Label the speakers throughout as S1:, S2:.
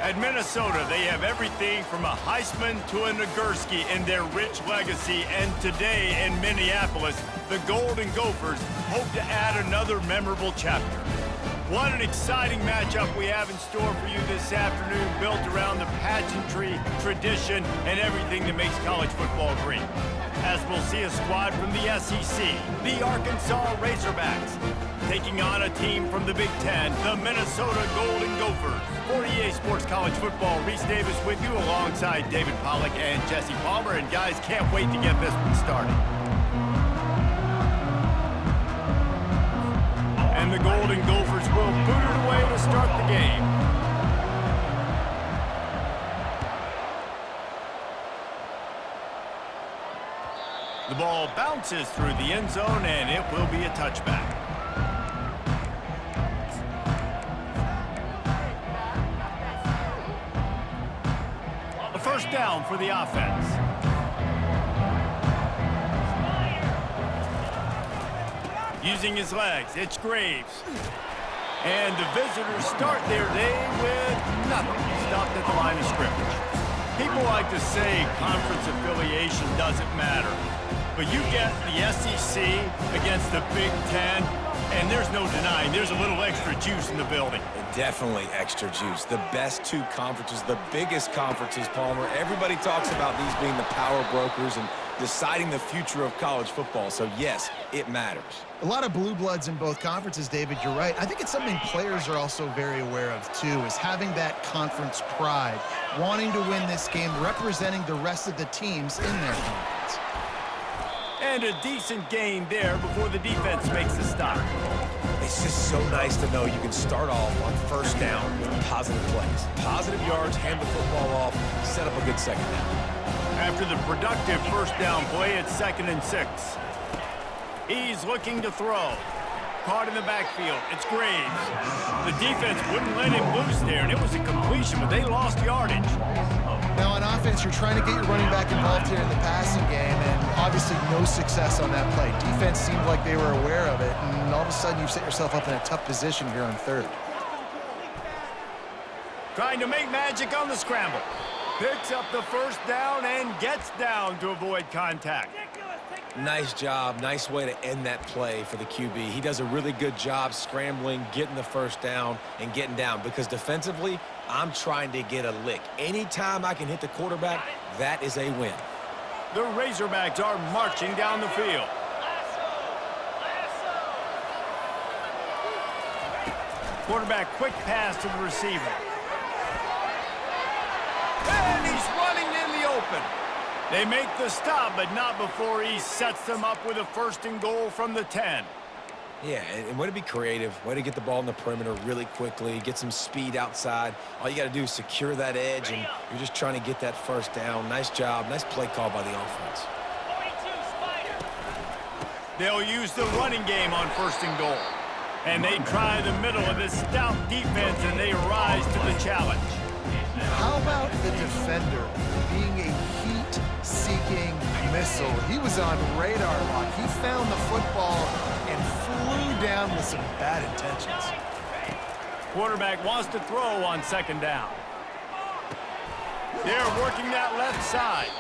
S1: At Minnesota, they have everything from a Heisman to a Nagurski in their rich legacy, and today in Minneapolis, the Golden Gophers hope to add another memorable chapter. What an exciting matchup we have in store for you this afternoon, built around the pageantry, tradition, and everything that makes college football great. As we'll see a squad from the SEC, the Arkansas Razorbacks, taking on a team from the Big Ten, the Minnesota Golden Gophers. For EA Sports College Football, Reese Davis with you alongside David Pollack and Jesse Palmer. And guys, can't wait to get this one started. And the Golden Gophers will boot it away to start the game. The ball bounces through the end zone, and it will be a touchback. A first down for the offense. Using his legs, it's Graves. And the visitors start their day with nothing. Stopped at the line of scrimmage. People like to say conference affiliation doesn't matter. But you get the SEC against the Big Ten, and there's no denying there's a little extra juice in the building.
S2: Definitely extra juice. The best two conferences, the biggest conferences, Palmer. Everybody talks about these being the power brokers and deciding the future of college football. So, yes, it matters.
S3: A lot of blue bloods in both conferences, David. You're right. I think it's something players are also very aware of, too, is having that conference pride, wanting to win this game, representing the rest of the teams in their conference.
S1: And a decent gain there before the defense makes the stop.
S2: It's just so nice to know you can start off on first down with positive plays. Positive yards, hand the football off, set up a good second down.
S1: After the productive first down play, it's 2nd and 6. He's looking to throw. Caught in the backfield. It's Graves. The defense wouldn't let him loose there, and it was a completion, but they lost yardage.
S3: Now, on offense, you're trying to get your running back involved here in the passing game, and obviously no success on that play. Defense seemed like they were aware of it, and all of a sudden you've set yourself up in a tough position here on 3rd.
S1: Trying to make magic on the scramble. Picks up the first down and gets down to avoid contact.
S2: Nice job. Nice way to end that play for the QB. He does a really good job scrambling, getting the first down, and getting down. Because defensively, I'm trying to get a lick. Anytime I can hit the quarterback, that is a win.
S1: The Razorbacks are marching down the field. Quarterback quick pass to the receiver. And he's running in the open. They make the stop, but not before he sets them up with a 1st and goal from the 10.
S2: Yeah, and way to be creative, way to get the ball in the perimeter really quickly, get some speed outside. All you got to do is secure that edge, and you're just trying to get that first down. Nice job, nice play call by the offense.
S1: They'll use the running game on 1st and goal. And they try the middle of this stout defense, and they rise to the challenge.
S3: How about the defender being a heat-seeking missile? He was on radar lock. He found the football and flew down with some bad intentions.
S1: Quarterback wants to throw on 2nd down. They're working that left side.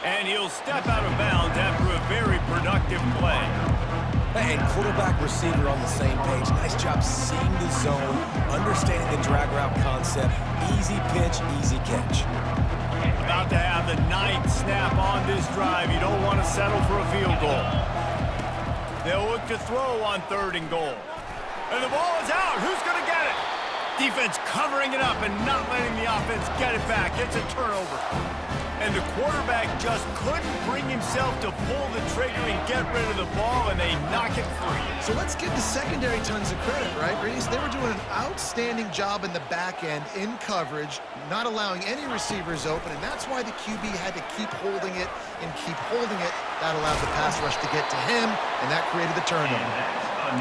S1: And he'll step out of bounds after a very productive play.
S2: And quarterback receiver on the same page. Nice job seeing the zone, understanding the drag route concept. Easy pitch, easy catch.
S1: About to have the 9th snap on this drive. You don't want to settle for a field goal. They'll look to throw on 3rd and goal. And the ball is out. Who's going to get it? Defense covering it up and not letting the offense get it back. It's a turnover. And the quarterback just couldn't bring himself to pull the trigger and get rid of the ball, and they knock it free.
S3: So let's give the secondary tons of credit, right, Reese? They were doing an outstanding job in the back end, in coverage, not allowing any receivers open, and that's why the QB had to keep holding it and keep holding it. That allowed the pass rush to get to him, and that created the turnover.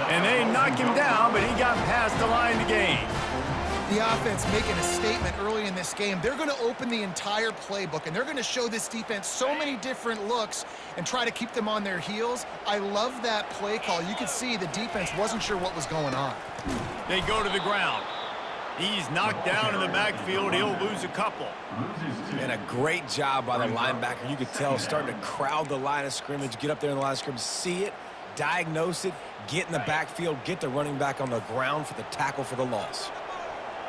S1: And they knocked him down, but he got past the line to gain.
S3: The offense making a statement early in this game. They're going to open the entire playbook, and they're going to show this defense so many different looks and try to keep them on their heels. I love that play call. You could see the defense wasn't sure what was going on.
S1: They go to the ground. He's knocked down in the backfield. He'll lose a couple.
S2: And a great job by the linebacker. You could tell, starting to crowd the line of scrimmage, get up there in the line of scrimmage, see it, diagnose it, get in the backfield, get the running back on the ground for the tackle for the loss.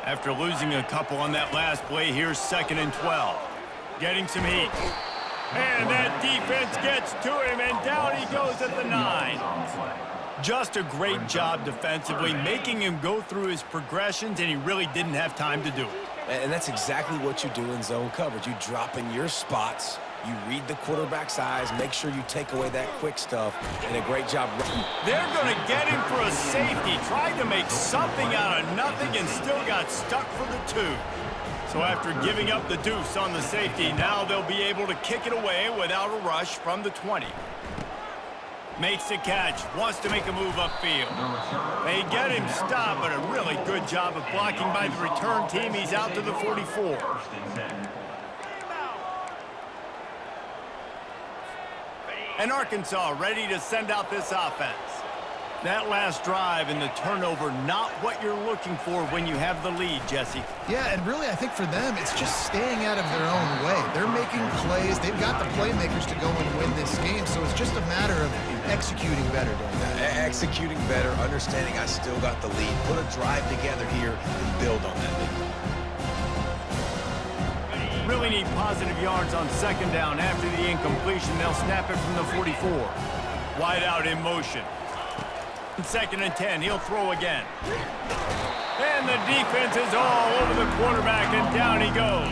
S1: After losing a couple on that last play, here's 2nd and 12. Getting some heat. And that defense gets to him, and down he goes at the 9. Just a great job defensively, making him go through his progressions, and he really didn't have time to do it.
S2: And that's exactly what you do in zone coverage. You drop in your spots, you read the quarterback's eyes, make sure you take away that quick stuff, and a great job.
S1: They're going to get him for a safety. Tried to make something out of nothing and still got stuck for the 2. So after giving up the deuce on the safety, now they'll be able to kick it away without a rush from the 20. Makes the catch, wants to make a move upfield. They get him stopped, but a really good job of blocking by the return team. He's out to the 44. And Arkansas ready to send out this offense. That last drive and the turnover, not what you're looking for when you have the lead, Jesse.
S3: Yeah, and really, I think for them, it's just staying out of their own way. They're making plays. They've got the playmakers to go and win this game, so it's just a matter of executing better doing that.
S2: Executing better, understanding I still got the lead. Put a drive together here and build on that lead.
S1: Really need positive yards on 2nd down. After the incompletion, they'll snap it from the 44. Wide out in motion. 2nd and 10, he'll throw again. And the defense is all over the quarterback, and down he goes.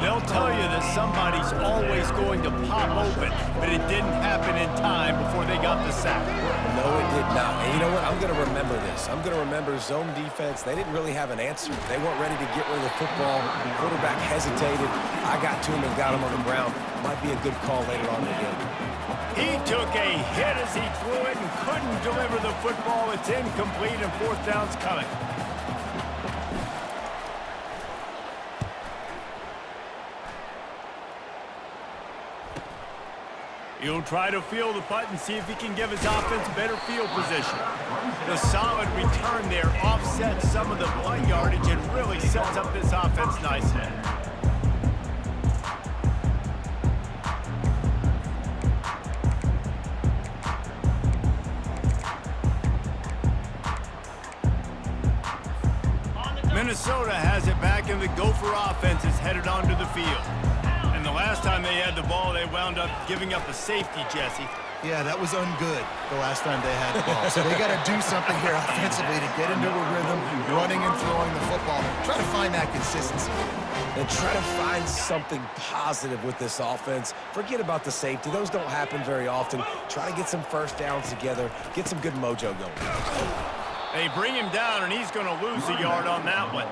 S1: They'll tell you that somebody's always going to pop open, but it didn't happen in time before they got the sack.
S2: No, it did not. And you know what? I'm going to remember this. I'm going to remember zone defense. They didn't really have an answer. They weren't ready to get rid of the football. The quarterback hesitated. I got to him and got him on the ground. Might be a good call later on in the game.
S1: He took a hit as he threw it and couldn't deliver the football. It's incomplete, and 4th down's coming. He'll try to field the punt and see if he can give his offense better field position. The solid return there offsets some of the punt yardage and really sets up this offense nicely. Minnesota has it back, and the Gopher offense is headed onto the field. And the last time they had the ball, they wound up giving up a safety, Jesse.
S3: Yeah, that was ungood the last time they had the ball. So they got to do something here offensively to get into a rhythm, running and throwing the football. Try to find that consistency.
S2: And try to find something positive with this offense. Forget about the safety. Those don't happen very often. Try to get some 1st downs together, get some good mojo going.
S1: They bring him down, and he's going to lose a yard on that one.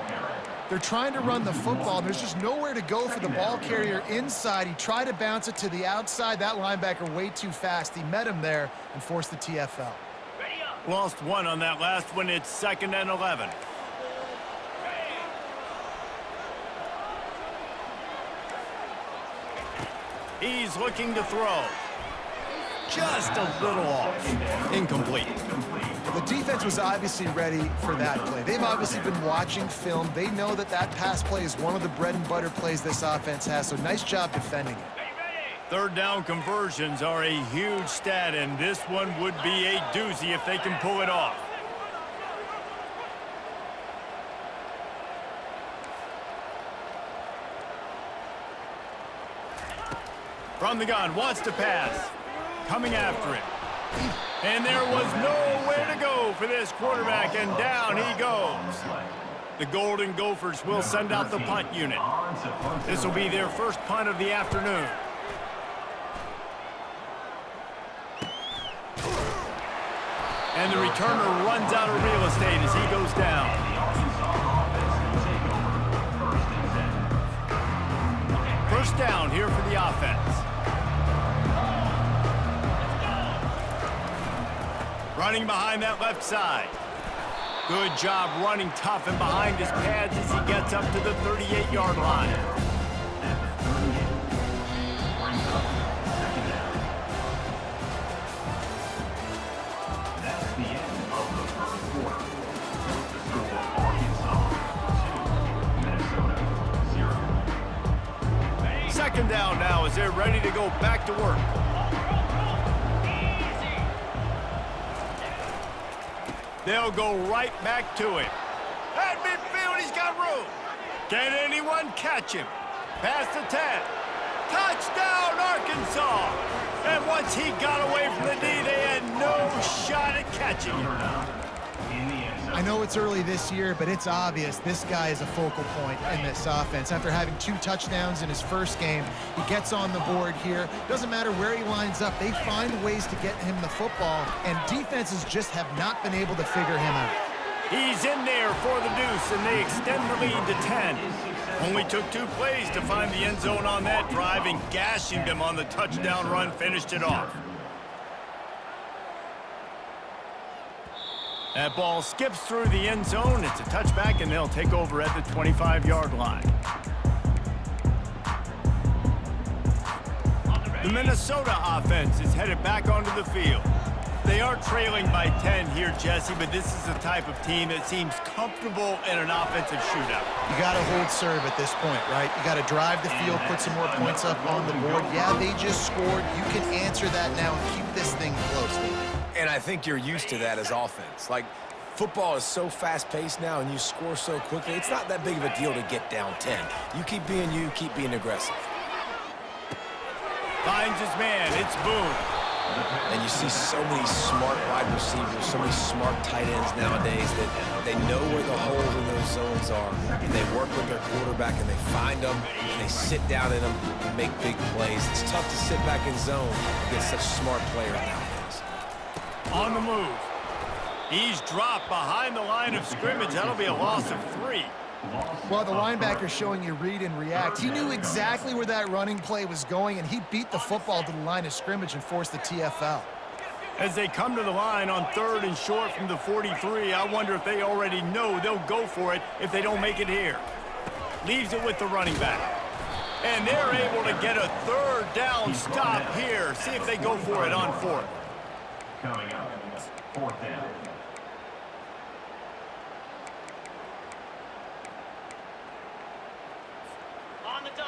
S3: They're trying to run the football. There's just nowhere to go for the ball carrier inside. He tried to bounce it to the outside. That linebacker way too fast. He met him there and forced the TFL.
S1: Lost 1 on that last one. It's 2nd and 11. He's looking to throw. Just a little off. Incomplete.
S3: The defense was obviously ready for that play. They've obviously been watching film. They know that that pass play is one of the bread and butter plays this offense has, so nice job defending it.
S1: 3rd down conversions are a huge stat, and this one would be a doozy if they can pull it off. From the gun, wants to pass. Coming after him. And there was nowhere to go for this quarterback, and down he goes. The Golden Gophers will send out the punt unit. This will be their first punt of the afternoon. And the returner runs out of real estate as he goes down. First down here for the offense. Running behind that left side. Good job running tough and behind his pads as he gets up to the 38-yard line. they're ready to go back to work. They'll go right back to him. At midfield, he's got room. Can anyone catch him? Past the 10. Touchdown, Arkansas! And once he got away from the D, they had no shot at catching him.
S3: I know it's early this year, but it's obvious this guy is a focal point in this offense. After having 2 touchdowns in his first game, he gets on the board here. Doesn't matter where he lines up, they find ways to get him the football, and defenses just have not been able to figure him out.
S1: He's in there for the deuce, and they extend the lead to 10. Only took 2 plays to find the end zone on that drive, and gashing them on the touchdown run finished it off. That ball skips through the end zone. It's a touchback, and they'll take over at the 25-yard line. The Minnesota offense is headed back onto the field. They are trailing by 10 here, Jesse, but this is the type of team that seems comfortable in an offensive shootout.
S3: You got to hold serve at this point, right? You got to drive the field, put some more points up on the board. Yeah, they just scored. You can answer that now and keep this thing close, David.
S2: And I think you're used to that as offense. Like, football is so fast-paced now and you score so quickly, it's not that big of a deal to get down 10. You keep being aggressive.
S1: Finds his man, it's Boone.
S2: And you see so many smart wide receivers, so many smart tight ends nowadays that they know where the holes in those zones are. And they work with their quarterback and they find them and they sit down in them and make big plays. It's tough to sit back in zone against such smart players nowadays.
S1: On the move. He's dropped behind the line of scrimmage. That'll be a loss of 3.
S3: Well, the linebacker's showing you read and react. He knew exactly where that running play was going, and he beat the football to the line of scrimmage and forced the TFL.
S1: As they come to the line on 3rd and short from the 43, I wonder if they already know they'll go for it if they don't make it here. Leaves it with the running back. And they're able to get a 3rd down stop here. See if they go for it on 4th.
S4: Coming up, 4th down.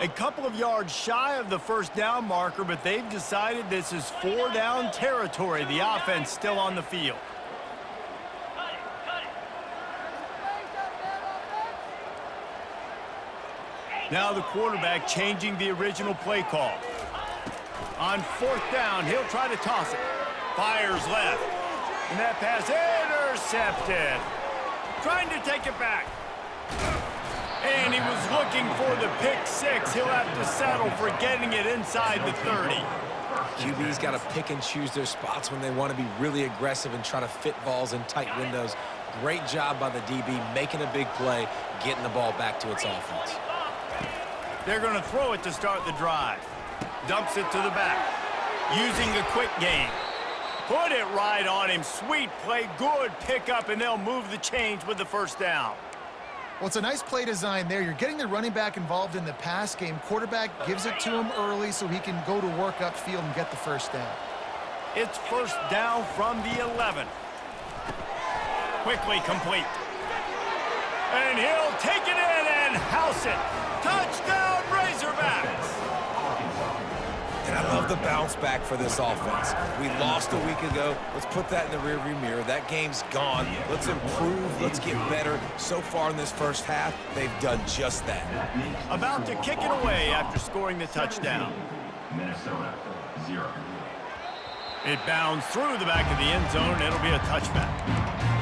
S1: A couple of yards shy of the 1st down marker, but they've decided this is 4 down territory. The offense still on the field. Now the quarterback changing the original play call. On 4th down, he'll try to toss it. Fires left. And that pass intercepted. Trying to take it back. And he was looking for the pick 6. He'll have to settle for getting it inside the 30.
S2: QB's got to pick and choose their spots when they want to be really aggressive and try to fit balls in tight windows. Great job by the DB making a big play, getting the ball back to its offense.
S1: They're going to throw it to start the drive. Dumps it to the back. Using the quick game. Put it right on him. Sweet play, good pickup, and they'll move the chains with the 1st down.
S3: Well, it's a nice play design there. You're getting the running back involved in the pass game. Quarterback gives it to him early so he can go to work upfield and get the 1st down.
S1: It's 1st down from the 11. Quickly complete. And he'll take it in and house it. Touchdown, Razorbacks!
S2: And I love the bounce back for this offense. We lost a week ago. Let's put that in the rearview mirror. That game's gone. Let's improve. Let's get better. So far in this first half, they've done just that.
S1: About to kick it away after scoring the touchdown.
S4: Minnesota, 0.
S1: It bounds through the back of the end zone, and it'll be a touchback.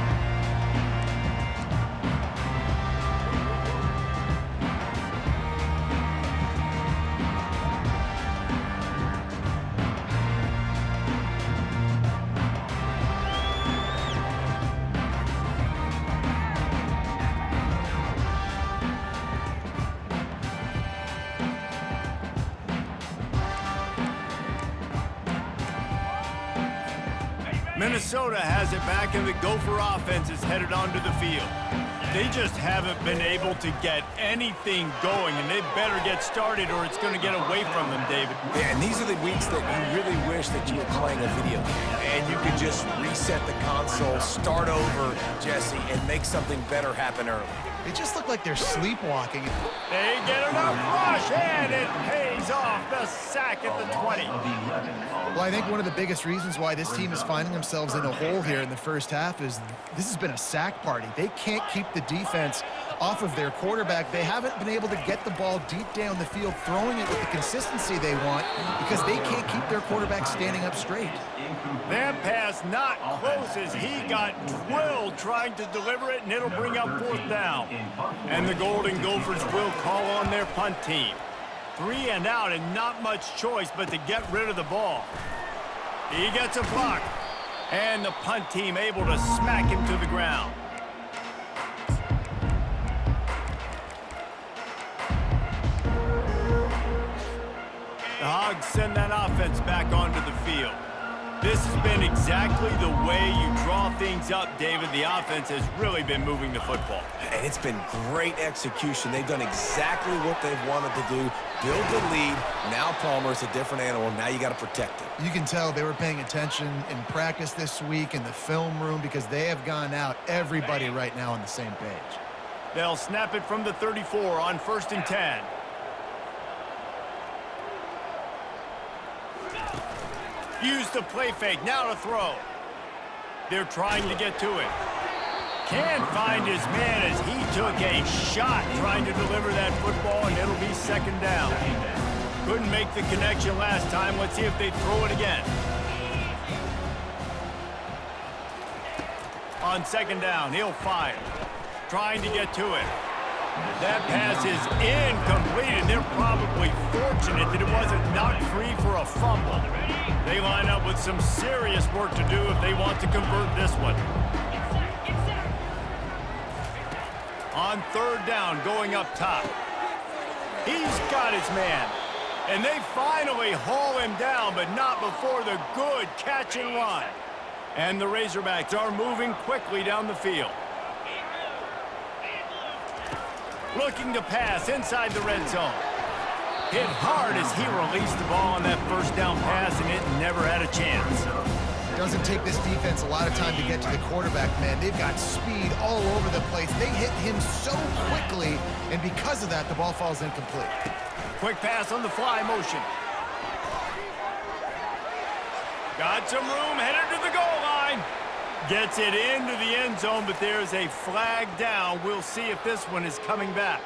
S1: Minnesota has it back, and the Gopher offense is headed onto the field. They just haven't been able to get anything going, and they better get started or it's going to get away from them, David.
S2: Yeah, and these are the weeks that you really wish that you were playing a video game and you could just reset the console, start over, Jesse, and make something better happen early.
S3: They just look like they're sleepwalking.
S1: They get enough rush, and it pays off. The sack at the 20.
S3: Well, I think one of the biggest reasons why this team is finding themselves in a hole here in the first half is this has been a sack party. They can't keep the defense off of their quarterback. They haven't been able to get the ball deep down the field, throwing it with the consistency they want because they can't keep their quarterback standing up straight.
S1: That pass not close as he got drilled trying to deliver it, and it'll bring up 4th down. And the Golden Gophers will call on their punt team. 3 and out and not much choice but to get rid of the ball. He gets a block, and the punt team able to smack him to the ground. The Hogs send that offense back onto the field. This has been exactly the way you draw things up, David. The offense has really been moving the football.
S2: And it's been great execution. They've done exactly what they've wanted to do. Build the lead. Now Palmer's a different animal. Now you got to protect it.
S3: You can tell they were paying attention in practice this week in the film room because they have gone out, everybody right now on the same page.
S1: They'll snap it from the 34 on 1st and 10. Use the play fake, now to throw. They're trying to get to it. Can't find his man as he took a shot trying to deliver that football, and it'll be 2nd down. Couldn't make the connection last time. Let's see if they throw it again. On 2nd down, he'll fire. Trying to get to it. That pass is incomplete, and they're probably fortunate that it wasn't knocked free for a fumble. They line up with some serious work to do if they want to convert this one. On 3rd down, going up top. He's got his man. And they finally haul him down, but not before the good catch and run. And the Razorbacks are moving quickly down the field. Looking to pass inside the red zone. Hit hard as he released the ball on that 1st down pass, and it never had a chance.
S3: Doesn't take this defense a lot of time to get to the quarterback, man. They've got speed all over the place. They hit him so quickly, and because of that, the ball falls incomplete.
S1: Quick pass on the fly motion. Got some room, headed to the goal line. Gets it into the end zone, but there's a flag down. We'll see if this one is coming back.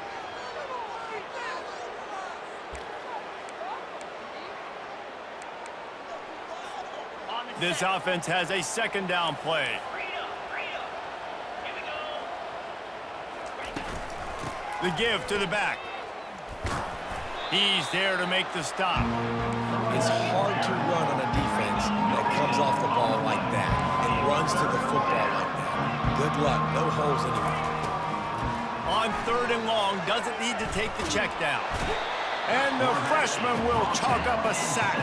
S1: This offense has a 2nd down play. The give to the back. He's there to make the stop.
S2: It's hard to run on a defense that comes off the ball like that and runs to the football like that. Good luck. No holes anywhere.
S1: On 3rd and long, doesn't need to take the check down. And the freshman will chalk up a sack.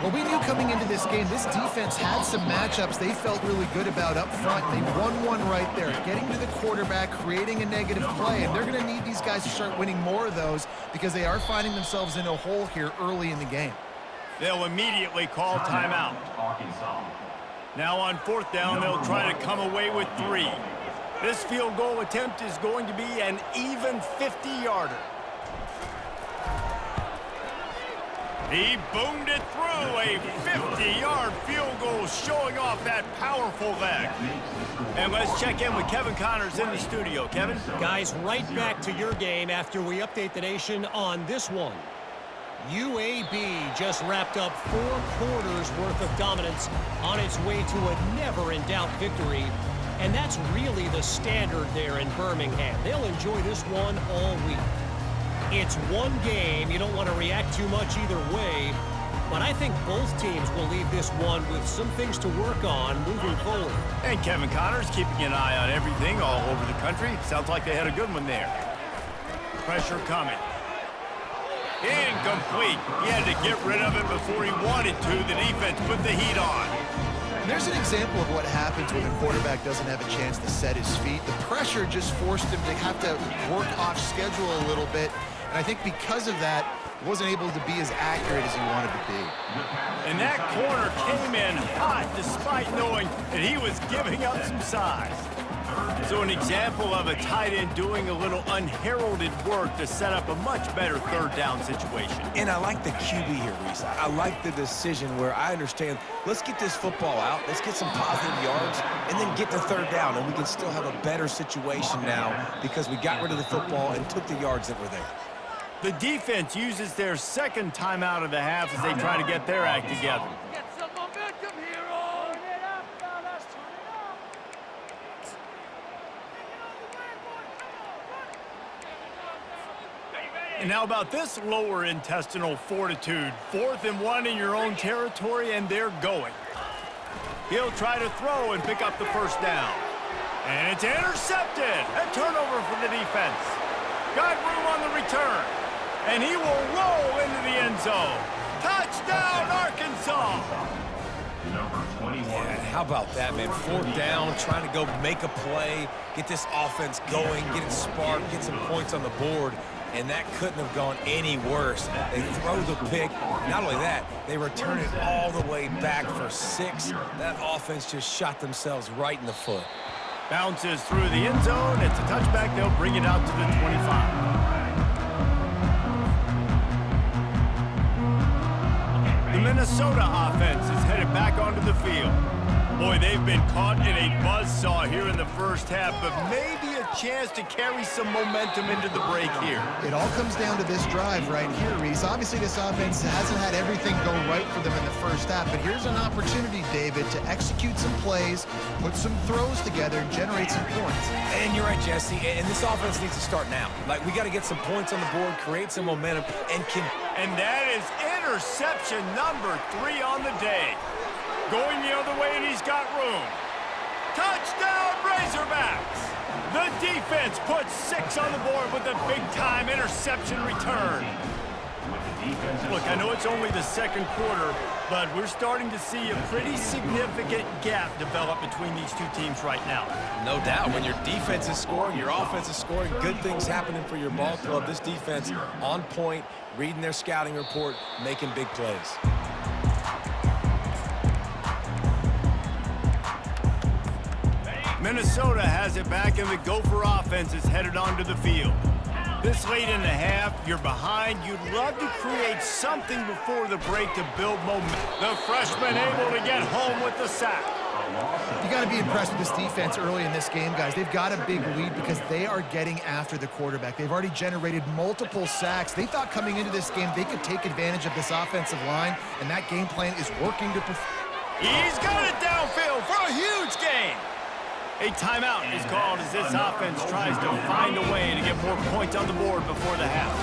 S3: Well, we knew coming into this game, this defense had some matchups they felt really good about up front. They won one right there, getting to the quarterback, creating a negative play, and they're going to need these guys to start winning more of those because they are finding themselves in a hole here early in the game.
S1: They'll immediately call timeout. Now on 4th down, they'll try to come away with 3. This field goal attempt is going to be an even 50-yarder. He boomed it through, a 50-yard field goal showing off that powerful leg. And let's check in with Kevin Connors in the studio. Kevin?
S5: Guys, right back to your game after we update the nation on this one. UAB just wrapped up 4 quarters worth of dominance on its way to a never-in-doubt victory. And that's really the standard there in Birmingham. They'll enjoy this one all week. It's one game. You don't want to react too much either way. But I think both teams will leave this one with some things to work on moving forward.
S1: And Kevin Connors keeping an eye on everything all over the country. Sounds like they had a good one there. Pressure coming. Incomplete. He had to get rid of it before he wanted to. The defense put the heat on.
S3: There's an example of what happens when a quarterback doesn't have a chance to set his feet. The pressure just forced him to have to work off schedule a little bit. And I think because of that, he wasn't able to be as accurate as he wanted to be.
S1: And that corner came in hot despite knowing that he was giving up some size. So an example of a tight end doing a little unheralded work to set up a much better third down situation.
S2: And I like the QB here, Reese. I like the decision where I understand, let's get this football out, let's get some positive yards, and then get to third down, and we can still have a better situation now because we got rid of the football and took the yards that were there.
S1: The defense uses their second timeout of the half as they try to get their act together.
S6: Get some momentum, hero!
S1: And how about this lower intestinal fortitude? 4th and 1 in your own territory, and they're going. He'll try to throw and pick up the first down. And it's intercepted. A turnover for the defense. Got room on the return. And he will roll into the end zone. Touchdown, Arkansas!
S4: Number 21.
S2: Yeah, how about that, man? 4th down, trying to go make a play, get this offense going, get it sparked, get some points on the board, and that couldn't have gone any worse. They throw the pick. Not only that, they return it all the way back for 6. That offense just shot themselves right in the foot.
S1: Bounces through the end zone. It's a touchback. They'll bring it out to the 25. The Minnesota offense is headed back onto the field. Boy, they've been caught in a buzzsaw here in the first half, but maybe a chance to carry some momentum into the break here.
S3: It all comes down to this drive right here, Reese. Obviously, this offense hasn't had everything go right for them in the first half, but here's an opportunity, David, to execute some plays, put some throws together, and generate some points.
S2: And you're right, Jesse, and this offense needs to start now. Like, we got to get some points on the board, create some momentum,
S1: And that is interception number 3 on the day. Going the other way, and he's got room. Touchdown, Razorbacks! The defense puts 6 on the board with a big-time interception return. Look, I know it's only the second quarter, but we're starting to see a pretty significant gap develop between these two teams right now.
S2: No doubt, when your defense is scoring, your offense is scoring, good things happening for your ball club. This defense on point, reading their scouting report, making big plays.
S1: Minnesota has it back, and the Gopher offense is headed onto the field. This late in the half, you're behind. You'd love to create something before the break to build momentum. The freshman able to get home with the sack.
S3: You got to be impressed with this defense early in this game, guys. They've got a big lead because they are getting after the quarterback. They've already generated multiple sacks. They thought coming into this game they could take advantage of this offensive line, and that game plan is working to perform.
S1: He's got it downfield for a huge gain. A timeout is called as this offense tries to find a way to get more points on the board before the half.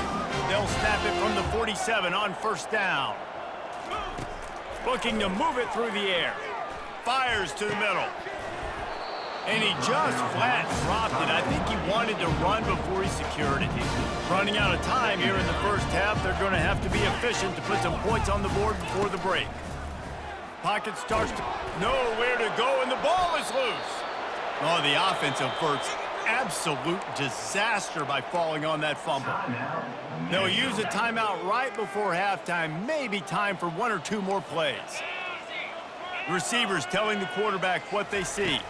S1: They'll snap it from the 47 on first down. Looking to move it through the air. Fires to the middle. And he just flat dropped it. I think he wanted to run before he secured it. Running out of time here in the first half, they're going to have to be efficient to put some points on the board before the break. Pocket starts to nowhere to go, and the ball is loose. Oh, the offense averts absolute disaster by falling on that fumble. They'll use a timeout right before halftime, maybe time for 1 or 2 more plays. Receivers telling the quarterback what they see.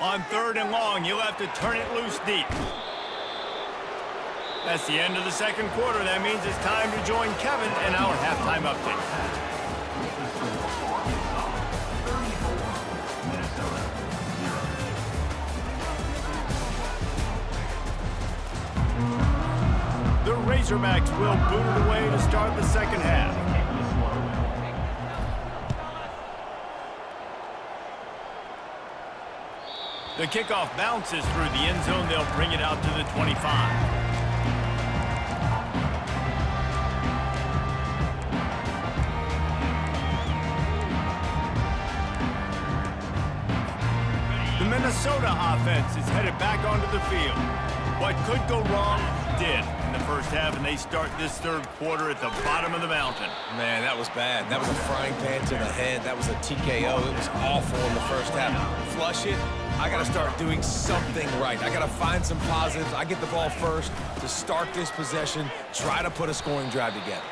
S1: On 3rd and long, you'll have to turn it loose deep. That's the end of the second quarter. That means it's time to join Kevin in our halftime update. The Razorbacks will boot it away to start the second half. The kickoff bounces through the end zone. They'll bring it out to the 25. The Minnesota offense is headed back onto the field. What could go wrong did in the first half, and they start this third quarter at the bottom of the mountain.
S2: Man, that was bad. That was a frying pan to the head. That was a TKO. It was awful in the first half. Flush it. I got to start doing something right. I got to find some positives. I get the ball first to start this possession, try to put a scoring drive together.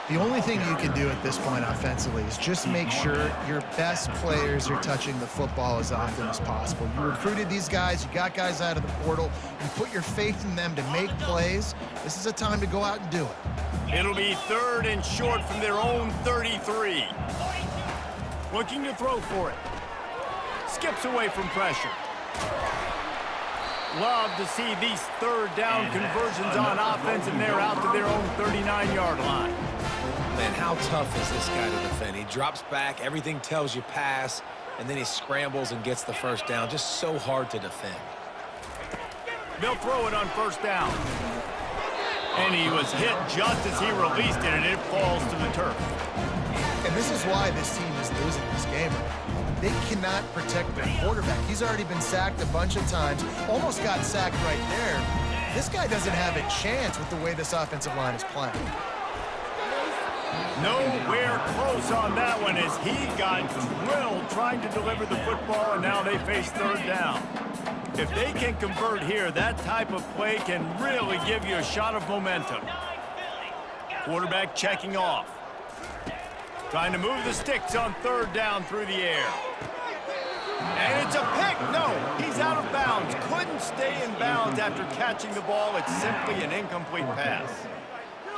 S3: The only thing you can do at this point offensively is just make sure your best players are touching the football as often as possible. You recruited these guys, you got guys out of the portal, you put your faith in them to make plays. This is a time to go out and do it.
S1: It'll be 3rd and short from their own 33. Looking to throw for it. Skips away from pressure. Love to see these 3rd down conversions on offense, and they're out to their own 39-yard line.
S2: Man, how tough is this guy to defend? He drops back, everything tells you pass, and then he scrambles and gets the first down. Just so hard to defend.
S1: They'll throw it on 1st down. And he was hit just as he released it, and it falls to the turf.
S3: And this is why this team is losing this game. They cannot protect their quarterback. He's already been sacked a bunch of times, almost got sacked right there. This guy doesn't have a chance with the way this offensive line is playing.
S1: Nowhere close on that one as he got drilled trying to deliver the football, and now they face 3rd down. If they can convert here, that type of play can really give you a shot of momentum. Quarterback checking off. Trying to move the sticks on 3rd down through the air. And it's a pick. No, he's out of bounds. Couldn't stay in bounds after catching the ball. It's simply an incomplete pass.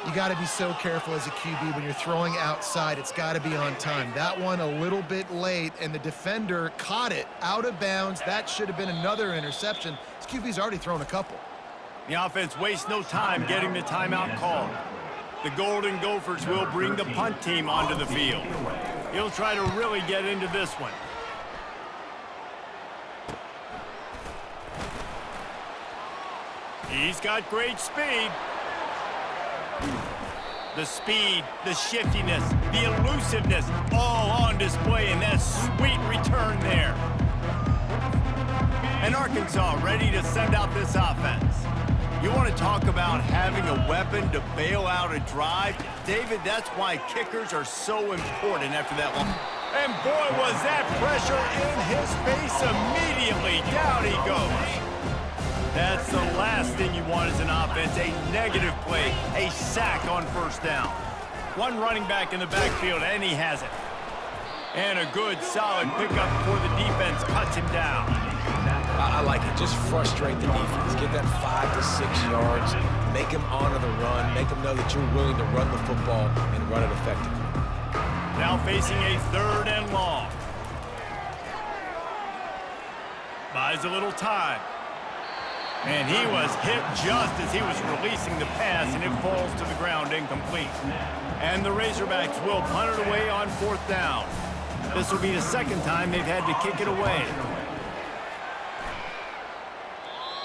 S3: You got to be so careful as a QB when you're throwing outside. It's got to be on time. That one a little bit late, and the defender caught it out of bounds. That should have been another interception. This QB's already thrown a couple.
S1: The offense wastes no time getting the timeout called. The Golden Gophers will bring the punt team onto the field. He'll try to really get into this one. He's got great speed. The speed, the shiftiness, the elusiveness, all on display in that sweet return there. And Arkansas ready to send out this offense. You want to talk about having a weapon to bail out a drive? David, that's why kickers are so important after that one. And boy, was that pressure in his face immediately. Down he goes. That's the last thing you want as an offense, a negative play, a sack on 1st down. One running back in the backfield, and he has it. And a good, solid pickup before the defense cuts him down.
S2: I like it. Just frustrate the defense. Get that 5 to 6 yards. Make them honor the run. Make them know that you're willing to run the football and run it effectively.
S1: Now facing a 3rd and long. Buys a little time. And he was hit just as he was releasing the pass, and it falls to the ground incomplete. And the Razorbacks will punt it away on 4th down. This will be the 2nd time they've had to kick it away.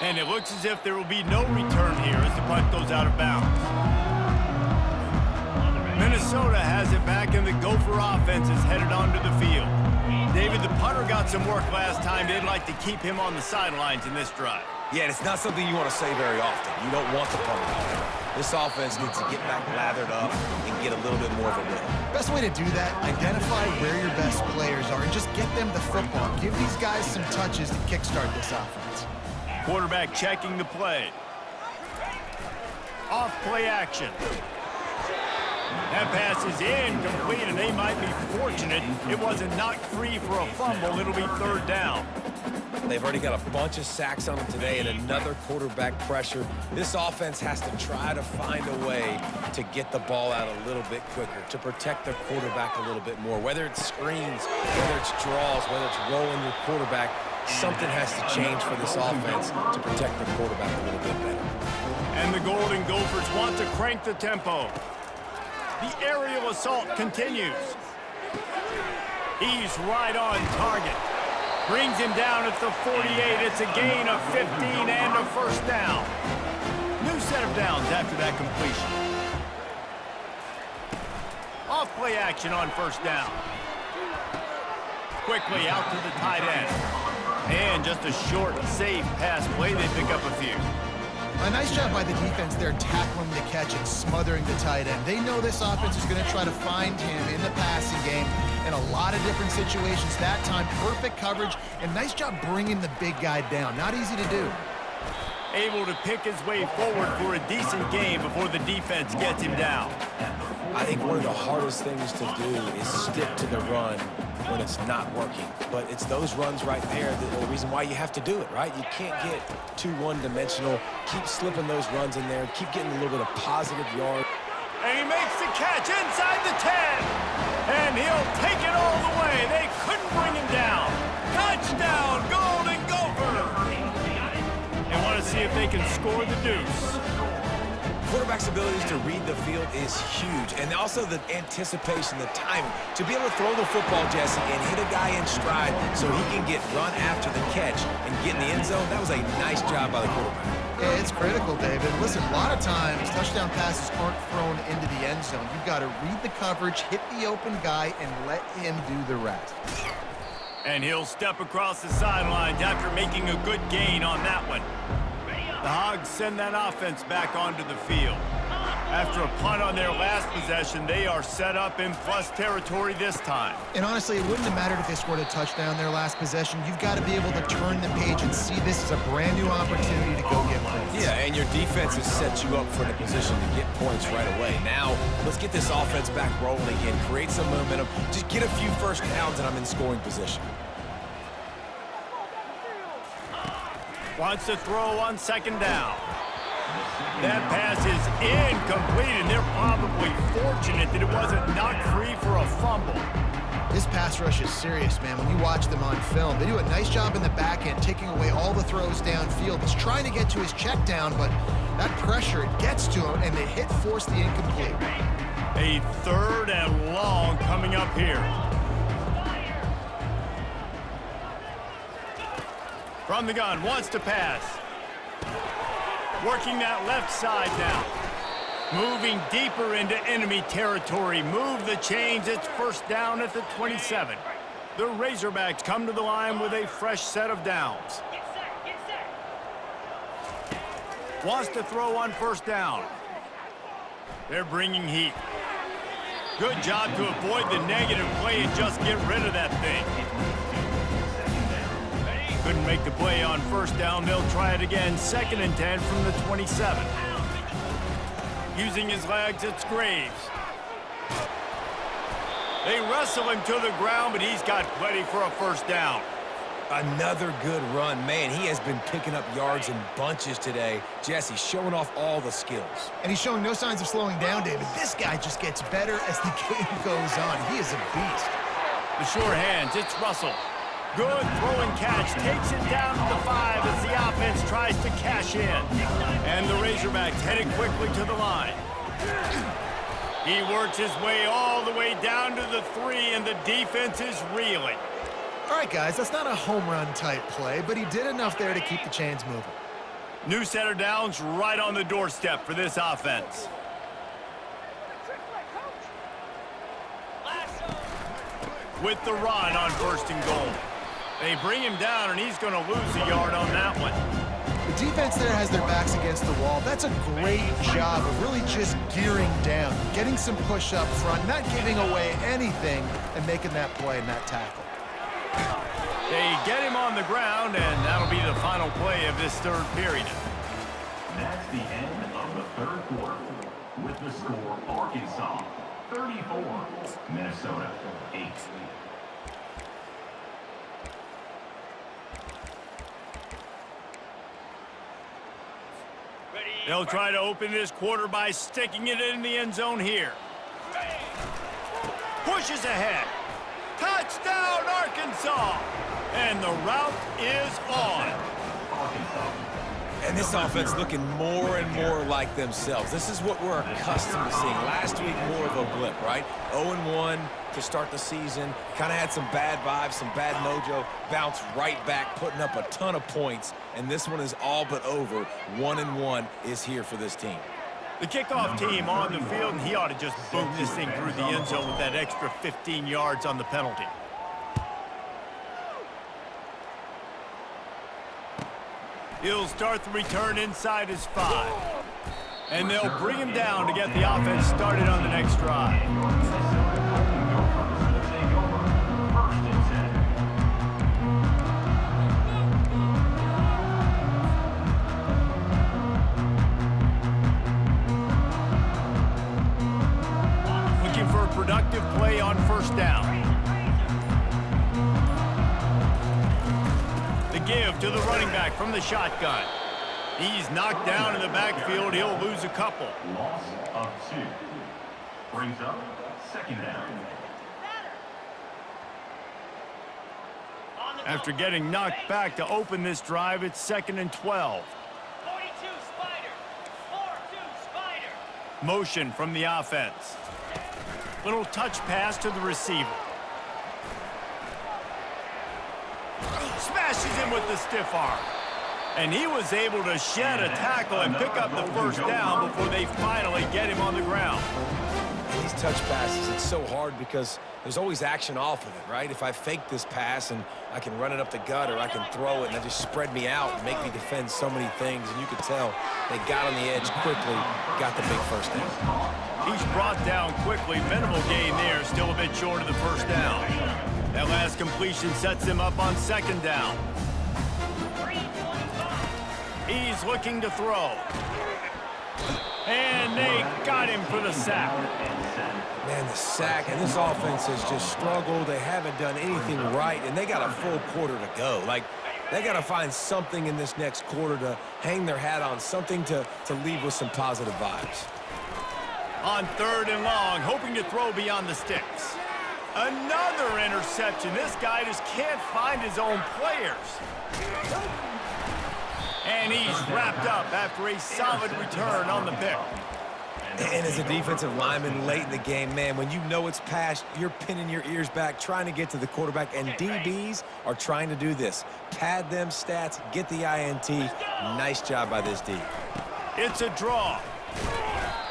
S1: And it looks as if there will be no return here as the punt goes out of bounds. Minnesota has it back, and the Gopher offense is headed onto the field. David, the punter got some work last time. They'd like to keep him on the sidelines in this drive.
S2: Yeah, it's not something you want to say very often. You don't want the punter out there. This offense needs to get back lathered up and get a little bit more of a rhythm.
S3: Best way to do that, identify where your best players are and just get them the football. Give these guys some touches to kickstart this offense.
S1: Quarterback checking the play. Off play action. That pass is incomplete, and they might be fortunate it wasn't knocked free for a fumble. It'll be 3rd down.
S2: They've already got a bunch of sacks on them today and another quarterback pressure. This offense has to try to find a way to get the ball out a little bit quicker, to protect their quarterback a little bit more. Whether it's screens, whether it's draws, whether it's rolling your quarterback, something has to change for this offense to protect their quarterback a little bit better.
S1: And the Golden Gophers want to crank the tempo. The aerial assault continues. He's right on target. Brings him down at the 48. It's a gain of 15 and a 1st down. New set of downs after that completion. Off play action on 1st down. Quickly out to the tight end. And just a short, safe pass play. They pick up a few.
S3: A nice job by the defense there tackling the catch and smothering the tight end. They know this offense is going to try to find him in the passing game in a lot of different situations. That time, perfect coverage, and nice job bringing the big guy down. Not easy to do.
S1: Able to pick his way forward for a decent game before the defense gets him down.
S2: I think one of the hardest things to do is stick to the run when it's not working. But it's those runs right there that are the reason why you have to do it, right? You can't get too one-dimensional. Keep slipping those runs in there. Keep getting a little bit of positive yard.
S1: And he makes the catch inside the 10. And he'll take it all the way. They couldn't bring him down. Touchdown, Golden Gopher. They want to see if they can score the deuce.
S2: Quarterback's abilities to read the field is huge, and also the anticipation, the timing. To be able to throw the football, Jesse, and hit a guy in stride so he can get run after the catch and get in the end zone, that was a nice job by the quarterback.
S3: Yeah, it's critical, David. Listen, a lot of times touchdown passes aren't thrown into the end zone. You've got to read the coverage, hit the open guy, and let him do the rest.
S1: And he'll step across the sidelines after making a good gain on that one. The Hogs send that offense back onto the field. After a punt on their last possession, they are set up in plus territory this time.
S3: And honestly, it wouldn't have mattered if they scored a touchdown their last possession. You've got to be able to turn the page and see this as a brand new opportunity to go get points.
S2: Yeah, and your defense has set you up for the position to get points right away. Now, let's get this offense back rolling again, create some momentum, just get a few first downs, and I'm in scoring position.
S1: Wants to throw on second down. That pass is incomplete, and they're probably fortunate that it wasn't knocked free for a fumble.
S3: This pass rush is serious, man. When you watch them on film, they do a nice job in the back end, taking away all the throws downfield. He's trying to get to his check down, but that pressure, it gets to him, and the hit forced the incomplete.
S1: A 3rd and long coming up here. From the gun, wants to pass. Working that left side now. Moving deeper into enemy territory. Move the chains. It's first down at the 27. The Razorbacks come to the line with a fresh set of downs. Wants to throw on first down. They're bringing heat. Good job to avoid the negative play and just get rid of that thing. Couldn't make the play on first down. They'll try it again. 2nd and 10 from the 27. Using his legs, it's Graves. They wrestle him to the ground, but he's got plenty for a first down.
S2: Another good run. Man, he has been picking up yards in bunches today. Jesse showing off all the skills.
S3: And he's showing no signs of slowing down, David. This guy just gets better as the game goes on. He is a beast.
S1: The sure hands, it's Russell. Good throw and catch, takes it down to the 5 as the offense tries to cash in. And the Razorbacks headed quickly to the line. He works his way all the way down to the 3, and the defense is reeling.
S3: All right, guys, that's not a home run type play, but he did enough there to keep the chains moving.
S1: New set of downs right on the doorstep for this offense. With the run on 1st and goal. They bring him down, and he's going to lose a yard on that one.
S3: The defense there has their backs against the wall. That's a great job of really just gearing down, getting some push up front, not giving away anything, and making that play and that tackle.
S1: They get him on the ground, and that'll be the final play of this 3rd period.
S4: That's the end of the 3rd quarter. With the score, Arkansas 34, Minnesota 8.
S1: They'll try to open this quarter by sticking it in the end zone here. Pushes ahead. Touchdown, Arkansas! And the route is on.
S2: And this offense looking more and more like themselves. This is what we're accustomed to seeing. Last week, more of a blip, right? 0-1 to start the season. Kind of had some bad vibes, some bad mojo. Bounced right back, putting up a ton of points. And this one is all but over. 1-1 is here for this team.
S1: The kickoff team on the field, and he ought to just boot this thing through the end zone with that extra 15 yards on the penalty. He'll start the return inside his 5. And they'll bring him down to get the offense started on the next drive. to the running back from the shotgun. He's knocked down in the backfield. He'll lose a couple.
S4: Loss of 2. Brings up 2nd down.
S1: After getting knocked back to open this drive, it's 2nd and 12.
S6: 42 Spider. 4-2 Spider.
S1: Motion from the offense. Little touch pass to the receiver. Smashes him with the stiff arm. And he was able to shed a tackle and pick up the first down before they finally get him on the ground.
S2: These touch passes, it's so hard because there's always action off of it, right? If I fake this pass and I can run it up the gut or I can throw it and they just spread me out and make me defend so many things, and you can tell they got on the edge quickly, got the big first down.
S1: He's brought down quickly. Minimal gain there, still a bit short of the first down. That last completion sets him up on 2nd down. He's looking to throw. And they got him for the sack.
S2: Man, the sack, and this offense has just struggled. They haven't done anything right, and they got a full quarter to go. Like, they got to find something in this next quarter to hang their hat on, something to leave with some positive vibes.
S1: On 3rd and long, hoping to throw beyond the sticks. Another interception. This guy just can't find his own players. And he's wrapped up after a solid return on the pick.
S2: And as a defensive lineman late in the game, man, when you know it's past, you're pinning your ears back, trying to get to the quarterback, and DBs are trying to do this. Pad them stats, get the INT. Nice job by this D.
S1: It's a draw.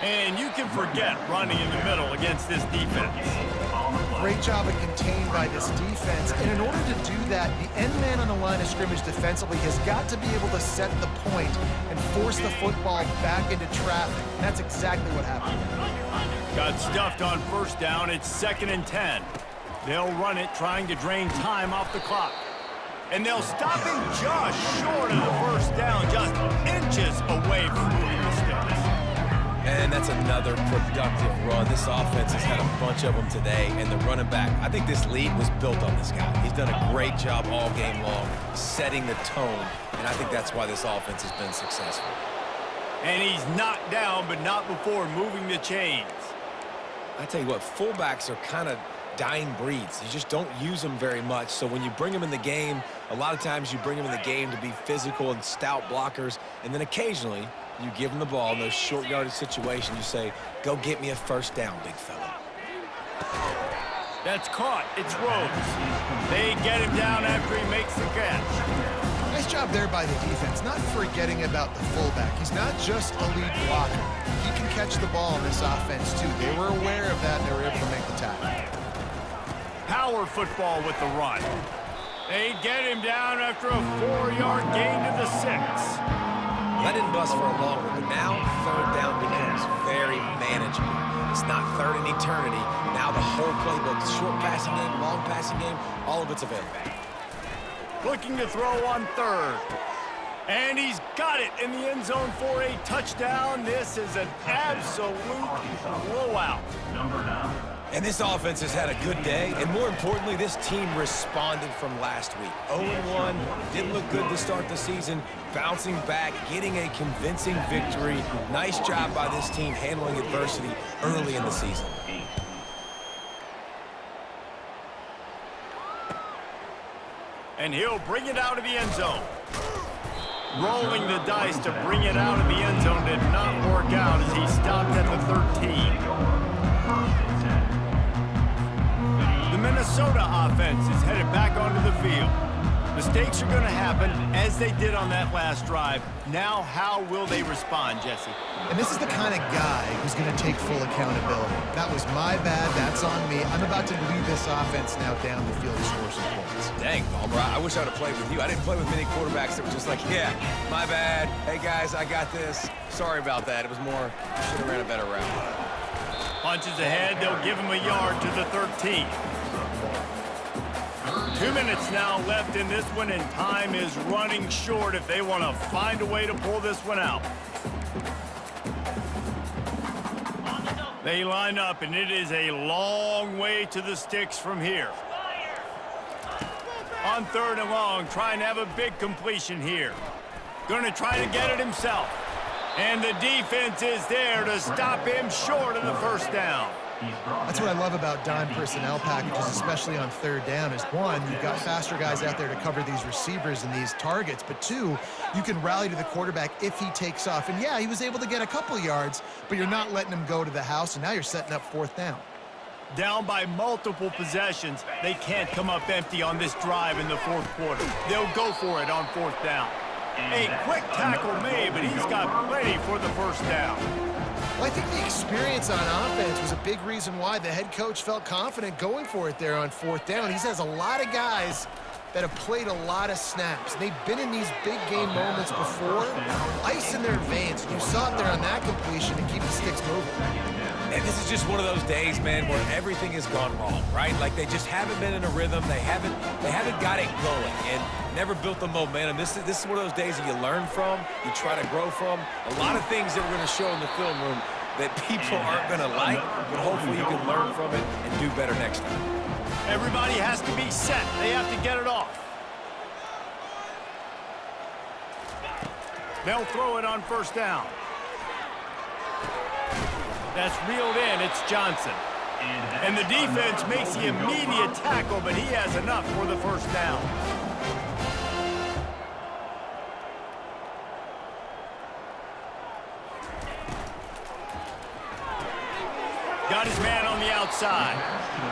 S1: And you can forget running in the middle against this defense.
S3: Great job of contained by this defense. And in order to do that, the end man on the line of scrimmage defensively has got to be able to set the point and force the football back into traffic. And that's exactly what happened.
S1: Got stuffed on 1st down. It's 2nd and 10. They'll run it, trying to drain time off the clock. And they'll stop him just short of the 1st down, just inches away from moving the sticks.
S2: And that's another productive run. This offense has had a bunch of them today, and the running back, I think this lead was built on this guy. He's done a great job all game long, setting the tone, and I think that's why this offense has been successful.
S1: And he's knocked down, but not before moving the chains.
S2: I tell you what, fullbacks are kind of dying breeds. You just don't use them very much, so when you bring them in the game, a lot of times you bring them in the game to be physical and stout blockers, and then occasionally you give them the ball in those short yardage situations. You say, go get me a 1st down, big fella.
S1: That's caught. It's Rhodes. They get him down after he makes the catch.
S3: Nice job there by the defense, not forgetting about the fullback. He's not just a lead blocker. He can catch the ball in this offense, too. They were aware of that, and they were able to make the tackle.
S1: Power football with the run. They get him down after a 4-yard gain to the 6.
S2: That didn't bust for a long one, but now 3rd down becomes very manageable. It's not 3rd in eternity. Now the whole playbook, short passing game, long passing game, all of it's available.
S1: Looking to throw on 3rd. And he's got it in the end zone for a touchdown. This is an absolute blowout.
S4: Number 9.
S2: And this offense has had a good day, and more importantly, this team responded from last week. 0-1, didn't look good to start the season, bouncing back, getting a convincing victory. Nice job by this team handling adversity early in the season.
S1: And he'll bring it out of the end zone. Rolling the dice to bring it out of the end zone did not work out as he stopped at the 13. The Minnesota offense is headed back onto the field. Mistakes are going to happen, as they did on that last drive. Now, how will they respond, Jesse?
S3: And this is the kind of guy who's going to take full accountability. That was my bad. That's on me. I'm about to lead this offense now down the field to score some points.
S2: Dang, Palmer, I wish I would have played with you. I didn't play with many quarterbacks that were just like, yeah, my bad. Hey, guys, I got this. Sorry about that. It was more, should have ran a better route.
S1: Punches ahead. They'll give him a yard to the 13. 2 minutes now left in this one, and time is running short if they want to find a way to pull this one out. They line up, and it is a long way to the sticks from here. On 3rd and long, trying to have a big completion here. Going to try to get it himself. And the defense is there to stop him short of the first down.
S3: That's what I love about dime personnel packages, especially on 3rd down, is one, you've got faster guys out there to cover these receivers and these targets, but two, you can rally to the quarterback if he takes off. And yeah, he was able to get a couple yards, but you're not letting him go to the house, and now you're setting up 4th down.
S1: Down by multiple possessions, they can't come up empty on this drive in the 4th quarter. They'll go for it on 4th down. A quick tackle made, but he's got plenty for the first down.
S3: Well, I think the experience on offense was a big reason why the head coach felt confident going for it there on 4th down. He has a lot of guys that have played a lot of snaps. They've been in these big game moments before, ice in their veins. You saw it there on that completion to keep the sticks moving.
S2: And this is just one of those days, man, where everything has gone wrong, right? Like they just haven't been in a rhythm. They haven't got it going and never built the momentum. This is one of those days that you learn from, you try to grow from. A lot of things that we're going to show in the film room that people aren't going to like, but hopefully you can learn from it and do better next time.
S1: Everybody has to be set. They have to get it off. They'll throw it on 1st down. That's reeled in. It's Johnson. And the defense makes the immediate tackle, but he has enough for the 1st down. Got his man on the outside.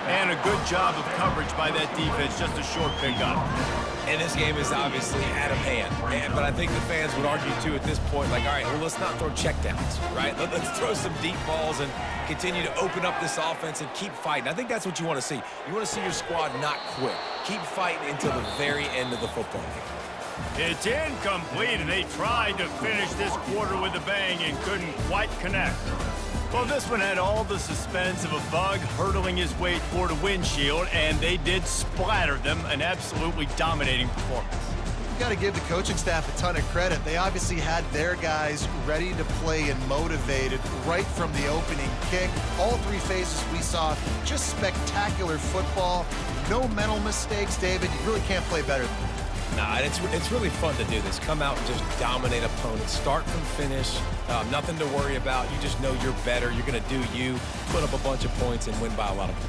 S1: And a good job of coverage by that defense. Just a short pickup.
S2: And this game is obviously out of hand. But I think the fans would argue, too, at this point, like, all right, well, let's not throw checkdowns, right? Let's throw some deep balls and continue to open up this offense and keep fighting. I think that's what you want to see. You want to see your squad not quit. Keep fighting until the very end of the football game.
S1: It's incomplete, and they tried to finish this quarter with a bang and couldn't quite connect. Well, this one had all the suspense of a bug hurtling his way toward a windshield, and they did splatter them, an absolutely dominating performance.
S3: You got to give the coaching staff a ton of credit. They obviously had their guys ready to play and motivated right from the opening kick. All 3 phases we saw, just spectacular football. No mental mistakes, David. You really can't play better than that.
S2: Nah, it's really fun to do this. Come out and just dominate opponents. Start from finish. Nothing to worry about. You just know you're better. You're going to do you, put up a bunch of points, and win by a lot of points.